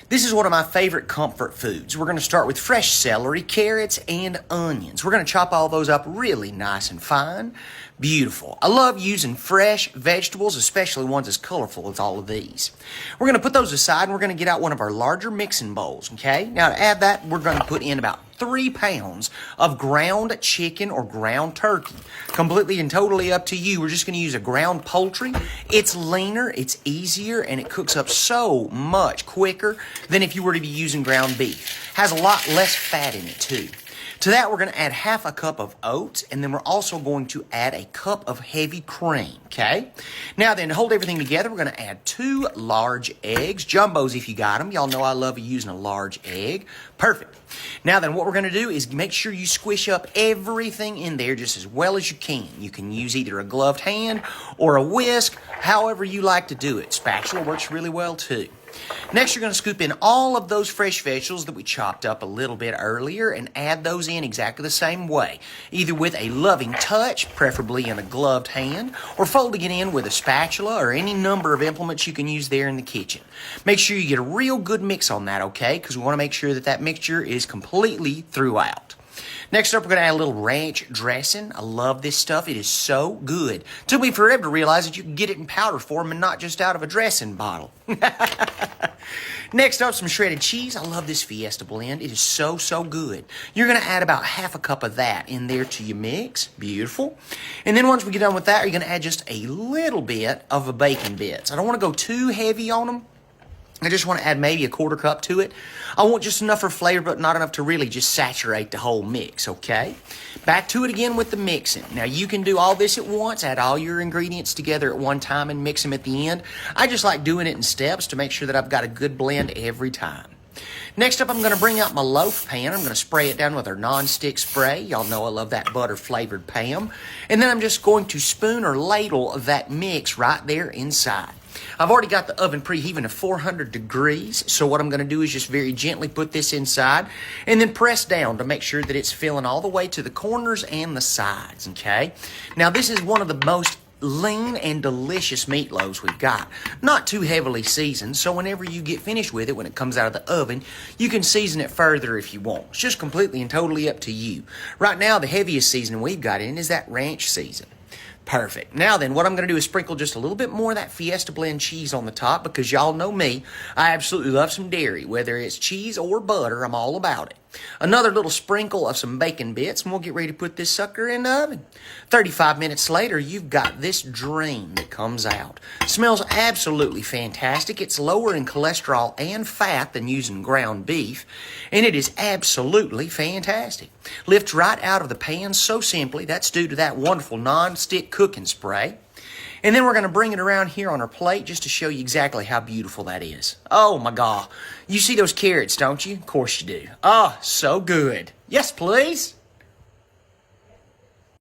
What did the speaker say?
This is one of my favorite comfort foods. We're going to start with fresh celery, carrots, and onions. We're going to chop all those up really nice and fine. Beautiful. I love using fresh vegetables, especially ones as colorful as all of these. We're going to put those aside and we're going to get out one of our larger mixing bowls, okay? Now to add that, we're going to put in about 3 pounds of ground chicken or ground turkey. Completely and totally up to you. We're just going to use a ground poultry. It's leaner, it's easier, and it cooks up so much quicker than if you were to be using ground beef. Has a lot less fat in it too. To that, we're going to add half a cup of oats, and then we're also going to add a cup of heavy cream, okay? Now then, to hold everything together, we're going to add 2 large eggs, jumbos if you got them. Y'all know I love using a large egg. Perfect. Now then, what we're going to do is make sure you squish up everything in there just as well as you can. You can use either a gloved hand or a whisk, however you like to do it. Spatula works really well too. Next, you're going to scoop in all of those fresh vegetables that we chopped up a little bit earlier and add those in exactly the same way, either with a loving touch, preferably in a gloved hand, or folding it in with a spatula or any number of implements you can use there in the kitchen. Make sure you get a real good mix on that, okay? Because we want to make sure that that mixture is completely throughout. Next up, we're going to add a little ranch dressing. I love this stuff. It is so good. Took me forever to realize that you can get it in powder form and not just out of a dressing bottle. Next up, some shredded cheese. I love this Fiesta blend. It is so, so good. You're going to add about half a cup of that in there to your mix. Beautiful. And then once we get done with that, you're going to add just a little bit of the bacon bits. I don't want to go too heavy on them. I just want to add maybe a 1/4 cup to it. I want just enough for flavor, but not enough to really just saturate the whole mix, okay? Back to it again with the mixing. Now, you can do all this at once, add all your ingredients together at one time and mix them at the end. I just like doing it in steps to make sure that I've got a good blend every time. Next up, I'm going to bring out my loaf pan. I'm going to spray it down with our non-stick spray. Y'all know I love that butter-flavored Pam. And then I'm just going to spoon or ladle that mix right there inside. I've already got the oven preheating to 400 degrees, so what I'm going to do is just very gently put this inside and then press down to make sure that it's filling all the way to the corners and the sides, okay? Now, this is one of the most lean and delicious meatloaves we've got. Not too heavily seasoned, so whenever you get finished with it, when it comes out of the oven, you can season it further if you want. It's just completely and totally up to you. Right now, the heaviest seasoning we've got in is that ranch season. Perfect. Now then, what I'm going to do is sprinkle just a little bit more of that Fiesta blend cheese on the top because y'all know me. I absolutely love some dairy. Whether it's cheese or butter, I'm all about it. Another little sprinkle of some bacon bits, and we'll get ready to put this sucker in the oven. 35 minutes later, you've got this dream that comes out. Smells absolutely fantastic. It's lower in cholesterol and fat than using ground beef, and it is absolutely fantastic. Lifts right out of the pan so simply. That's due to that wonderful non-stick cooking spray. And then we're going to bring it around here on our plate just to show you exactly how beautiful that is. Oh my God. You see those carrots, don't you? Of course you do. Oh, so good. Yes, please.